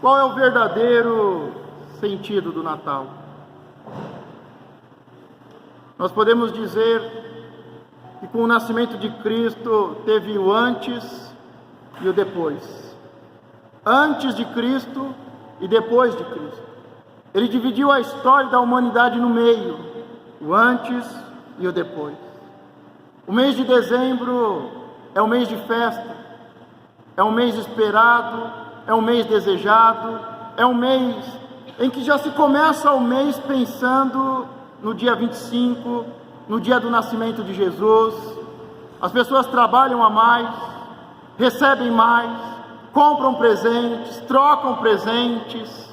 Qual é o verdadeiro sentido do Natal? Nós podemos dizer que com o nascimento de Cristo teve o antes e o depois. Antes de Cristo e depois de Cristo. Ele dividiu a história da humanidade no meio, o antes e o depois. O mês de dezembro é um mês de festa, é um mês esperado, é um mês desejado, é um mês em que já se começa o mês pensando no dia 25, no dia do nascimento de Jesus. As pessoas trabalham a mais, recebem mais, compram presentes, trocam presentes,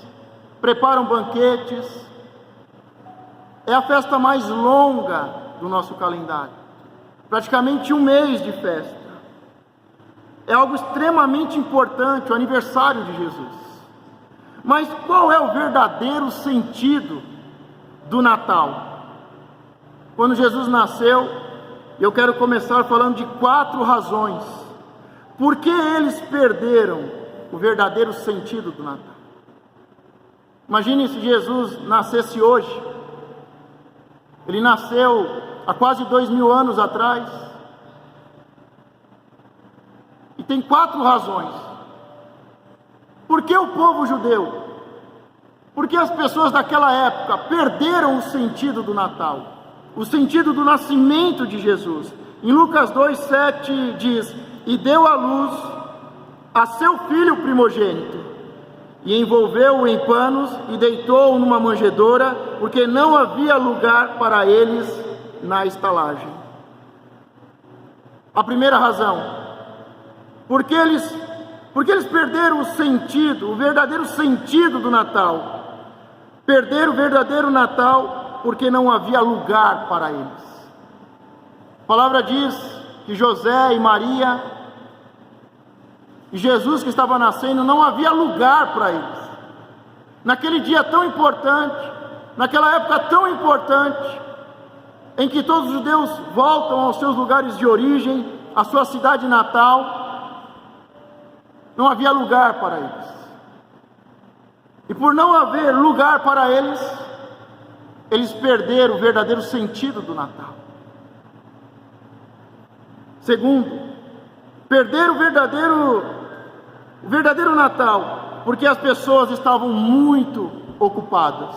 preparam banquetes. É a festa mais longa do nosso calendário, praticamente um mês de festa. É algo extremamente importante, o aniversário de Jesus. Mas qual é o verdadeiro sentido do Natal? Quando Jesus nasceu, eu quero começar falando de 4 razões. Por que eles perderam o verdadeiro sentido do Natal? Imagine se Jesus nascesse hoje. Ele nasceu há quase 2000 anos atrás. E tem 4 razões. Por que o povo judeu? Por que as pessoas daquela época perderam o sentido do Natal? O sentido do nascimento de Jesus. Em Lucas 2,7 diz: e deu à luz a seu filho primogênito, e envolveu-o em panos e deitou-o numa manjedoura, porque não havia lugar para eles na estalagem. A primeira razão, porque eles perderam o sentido, o verdadeiro sentido do Natal. Perderam o verdadeiro Natal porque não havia lugar para eles. A palavra diz que José e Maria e Jesus que estava nascendo, não havia lugar para eles. Naquele dia tão importante, naquela época tão importante, em que todos os judeus voltam aos seus lugares de origem, à sua cidade natal, não havia lugar para eles. E por não haver lugar para eles, eles perderam o verdadeiro sentido do Natal. Segundo, perderam o verdadeiro Natal, porque as pessoas estavam muito ocupadas.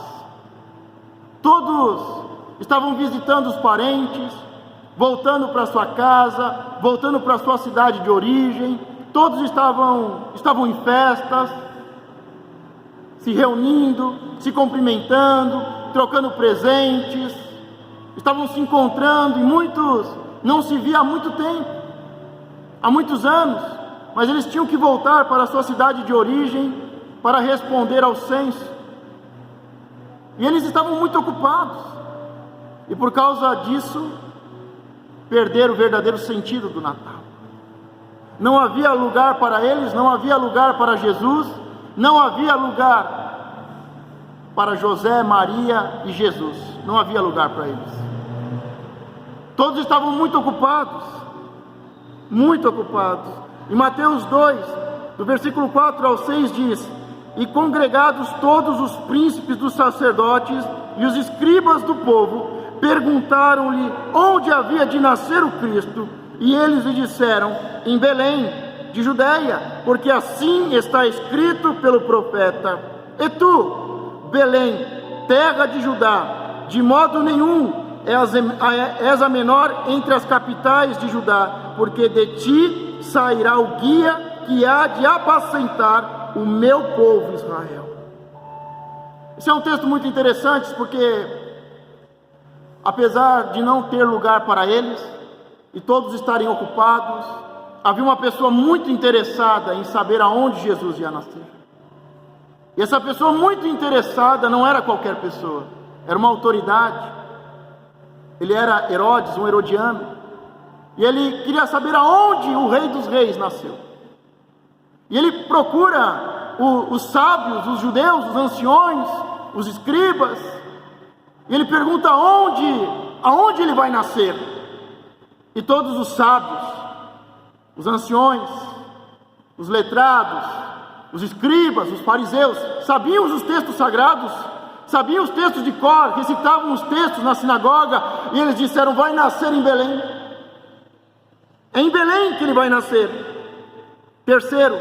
Todos estavam visitando os parentes, voltando para sua casa, voltando para sua cidade de origem. Todos estavam em festas, se reunindo, se cumprimentando, trocando presentes, estavam se encontrando, e muitos não se via há muito tempo, há muitos anos, mas eles tinham que voltar para a sua cidade de origem para responder ao censo, e eles estavam muito ocupados, e por causa disso, perderam o verdadeiro sentido do Natal. Não havia lugar para eles, não havia lugar para Jesus, não havia lugar para José, Maria e Jesus, não havia lugar para eles. Todos estavam muito ocupados, muito ocupados. Em Mateus 2, do versículo 4 ao 6 diz: e congregados todos os príncipes dos sacerdotes e os escribas do povo, perguntaram-lhe onde havia de nascer o Cristo. E eles lhe disseram: em Belém, de Judeia, porque assim está escrito pelo profeta: e tu, Belém, terra de Judá, de modo nenhum és a menor entre as capitais de Judá, porque de ti sairá o guia que há de apacentar o meu povo Israel. Esse é um texto muito interessante, porque apesar de não ter lugar para eles, e todos estarem ocupados, havia uma pessoa muito interessada em saber aonde Jesus ia nascer. E essa pessoa muito interessada não era qualquer pessoa, era uma autoridade. Ele era Herodes, um herodiano, e ele queria saber aonde o Rei dos Reis nasceu. E ele procura os sábios, os judeus, os anciões, os escribas, e ele pergunta aonde ele vai nascer. E todos os sábios, os anciões, os letrados, os escribas, os fariseus, sabiam os textos sagrados, sabiam os textos de cor, recitavam os textos na sinagoga, e eles disseram: vai nascer em Belém. É em Belém que ele vai nascer. Terceiro,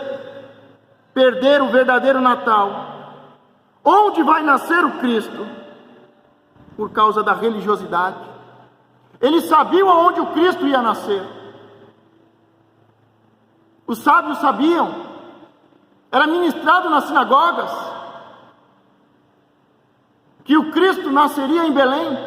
perder o verdadeiro Natal. Onde vai nascer o Cristo? Por causa da religiosidade. Eles sabiam aonde o Cristo ia nascer. Os sábios sabiam. Era ministrado nas sinagogas que o Cristo nasceria em Belém.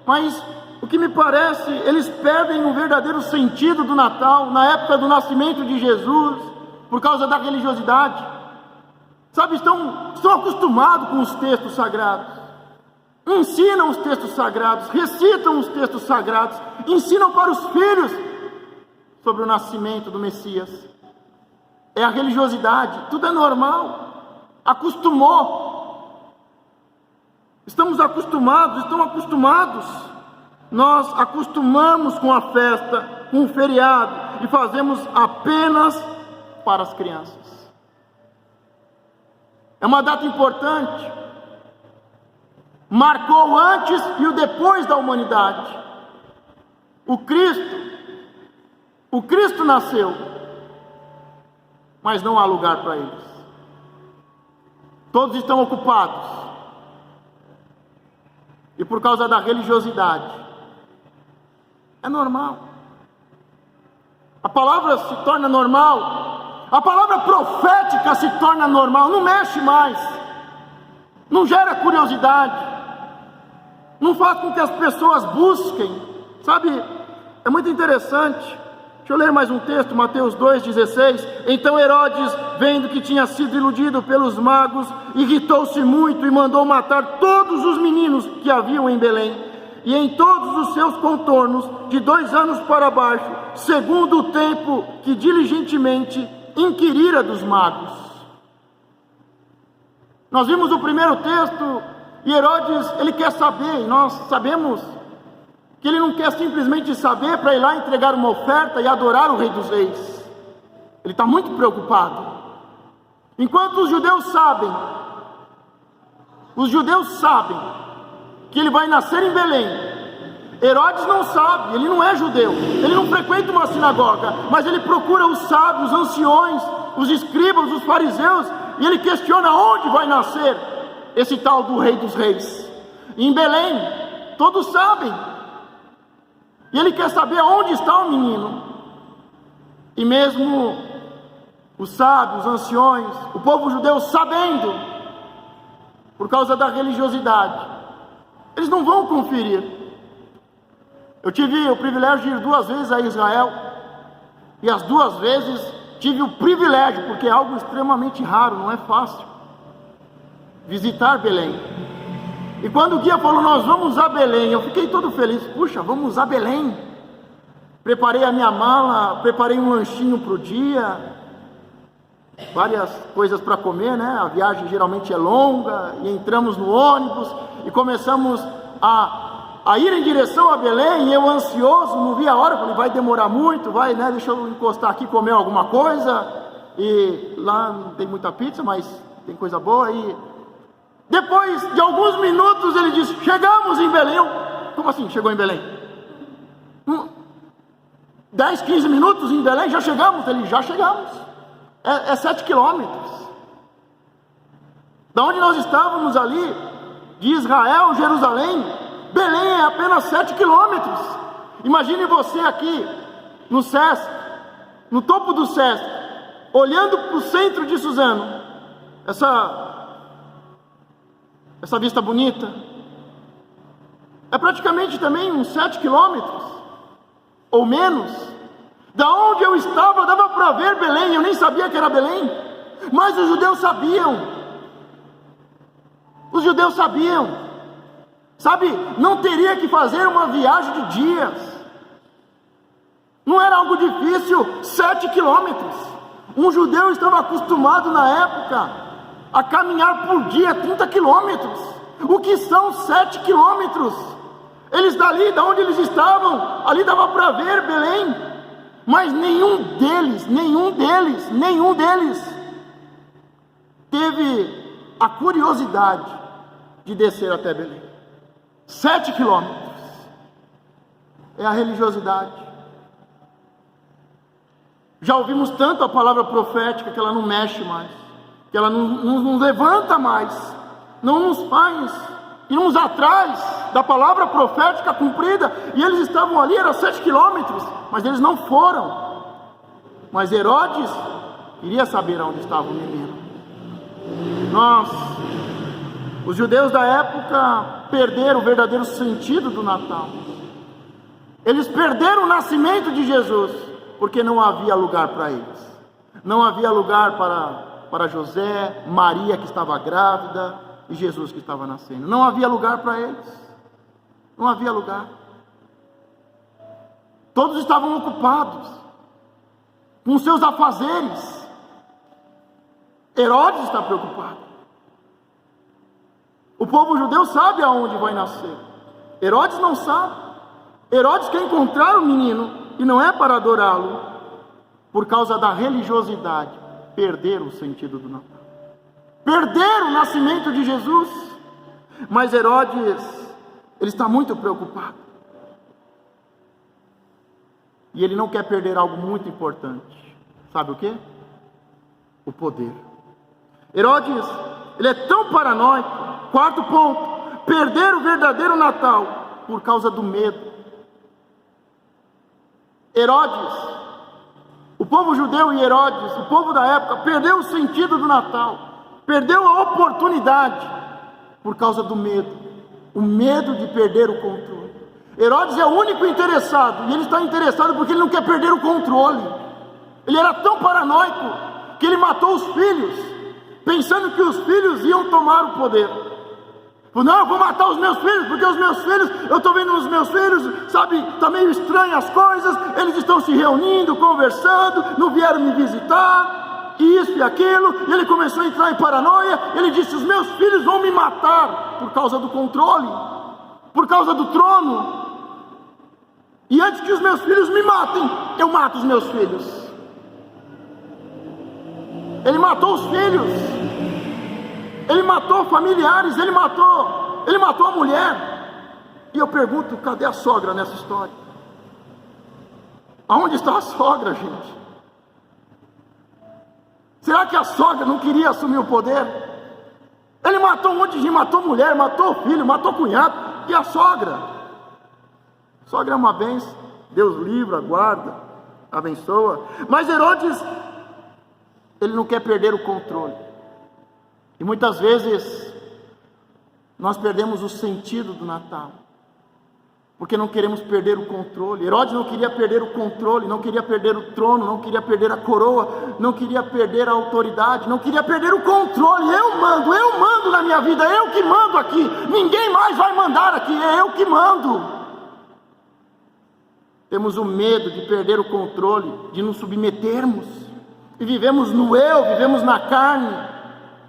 Mas o que me parece, eles perdem o verdadeiro sentido do Natal na época do nascimento de Jesus, por causa da religiosidade. Sabe, estão acostumados com os textos sagrados, ensinam os textos sagrados, recitam os textos sagrados, ensinam para os filhos sobre o nascimento do Messias. É a religiosidade, tudo é normal, acostumou. Estamos acostumados, estão acostumados. Nós acostumamos com a festa, com o feriado, e fazemos apenas para as crianças. É uma data importante, marcou o antes e o depois da humanidade. O Cristo nasceu, mas não há lugar para eles. Todos estão ocupados, e por causa da religiosidade, é normal. A palavra se torna normal, a palavra profética se torna normal, não mexe mais, não gera curiosidade, não faz com que as pessoas busquem, sabe? É muito interessante. Deixa eu ler mais um texto, Mateus 2,16. Então Herodes, vendo que tinha sido iludido pelos magos, irritou-se muito e mandou matar todos os meninos que haviam em Belém e em todos os seus contornos, de 2 anos para baixo, segundo o tempo que diligentemente inquirira dos magos. Nós vimos o primeiro texto, e Herodes, ele quer saber, e nós sabemos que ele não quer simplesmente saber para ir lá entregar uma oferta e adorar o Rei dos Reis. Ele está muito preocupado. Enquanto os judeus sabem que ele vai nascer em Belém, Herodes não sabe, ele não é judeu, ele não frequenta uma sinagoga, mas ele procura os sábios, os anciões, os escribas, os fariseus, e ele questiona onde vai nascer esse tal do Rei dos Reis. Em Belém, todos sabem, e ele quer saber onde está o menino. E mesmo os sábios, os anciões, o povo judeu sabendo, por causa da religiosidade, eles não vão conferir. Eu tive o privilégio de ir 2 vezes a Israel, e as 2 vezes tive o privilégio, porque é algo extremamente raro, não é fácil, visitar Belém. E quando o guia falou: nós vamos a Belém, eu fiquei todo feliz. Puxa, vamos a Belém. Preparei a minha mala, preparei um lanchinho para o dia, várias coisas para comer, né? A viagem geralmente é longa, e entramos no ônibus e começamos a ir em direção a Belém, e eu ansioso, não vi a hora, falei: vai demorar muito, vai, né? Deixa eu encostar aqui, comer alguma coisa, e lá não tem muita pizza, mas tem coisa boa. E depois de alguns minutos ele disse: chegamos em Belém. Como assim, chegou em Belém? 10, 15 minutos em Belém, já chegamos? Ele: já chegamos, é 7 quilômetros, da onde nós estávamos ali, de Israel, Jerusalém, Belém é apenas 7 quilômetros. Imagine você aqui no Sesc, no topo do Sesc, olhando para o centro de Suzano, essa vista bonita. É praticamente também uns 7 quilômetros, ou menos. Da onde eu estava, dava para ver Belém, eu nem sabia que era Belém, mas os judeus sabiam. Os judeus sabiam. Sabe, não teria que fazer uma viagem de dias, não era algo difícil, 7 quilômetros. Um judeu estava acostumado na época a caminhar por dia 30 quilômetros. O que são 7 quilômetros? Eles dali, da onde eles estavam, ali dava para ver Belém, mas nenhum deles teve a curiosidade de descer até Belém. 7 quilômetros. É a religiosidade. Já ouvimos tanto a palavra profética que ela não mexe mais, que ela não levanta mais, não nos faz irmos atrás da palavra profética cumprida. E eles estavam ali, era 7 quilômetros, mas eles não foram. Mas Herodes queria saber onde estava o menino. Os judeus da época perderam o verdadeiro sentido do Natal. Eles perderam o nascimento de Jesus, porque não havia lugar para eles. Não havia lugar para José, Maria que estava grávida e Jesus que estava nascendo. Não havia lugar para eles. Não havia lugar. Todos estavam ocupados com seus afazeres. Herodes está preocupado. O povo judeu sabe aonde vai nascer. Herodes não sabe. Herodes quer encontrar o menino e não é para adorá-lo. Por causa da religiosidade, perderam o sentido do Natal. Perderam o nascimento de Jesus. Mas Herodes, ele está muito preocupado. E ele não quer perder algo muito importante. Sabe o quê? O poder. Herodes, ele é tão paranoico. Quarto ponto, perder o verdadeiro Natal por causa do medo. Herodes, o povo judeu e Herodes, o povo da época, perdeu o sentido do Natal, perdeu a oportunidade por causa do medo, o medo de perder o controle. Herodes é o único interessado, e ele está interessado porque ele não quer perder o controle. Ele era tão paranoico que ele matou os filhos, pensando que os filhos iam tomar o poder. Não, eu vou matar os meus filhos, porque os meus filhos, eu estou vendo os meus filhos, sabe, está meio estranho as coisas, eles estão se reunindo, conversando, não vieram me visitar, isso e aquilo, e ele começou a entrar em paranoia. Ele disse: os meus filhos vão me matar, por causa do controle, por causa do trono, e antes que os meus filhos me matem, eu mato os meus filhos. Ele matou os filhos, ele matou familiares, ele matou a mulher. E eu pergunto, cadê a sogra nessa história? Aonde está a sogra, gente? Será que a sogra não queria assumir o poder? Ele matou um monte de gente, matou mulher, matou filho, matou cunhado. E a sogra? A sogra é uma bênção, Deus livra, guarda, abençoa. Mas Herodes, ele não quer perder o controle. E muitas vezes nós perdemos o sentido do Natal, porque não queremos perder o controle. Herodes não queria perder o controle, não queria perder o trono, não queria perder a coroa, não queria perder a autoridade, não queria perder o controle. Eu mando na minha vida, eu que mando aqui, ninguém mais vai mandar aqui, é eu que mando. Temos o medo de perder o controle, de nos submetermos, e vivemos no eu, vivemos na carne.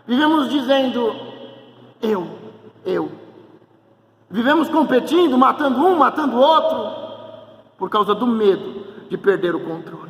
Vivemos dizendo, eu. Vivemos competindo, matando um, matando o outro, por causa do medo de perder o controle.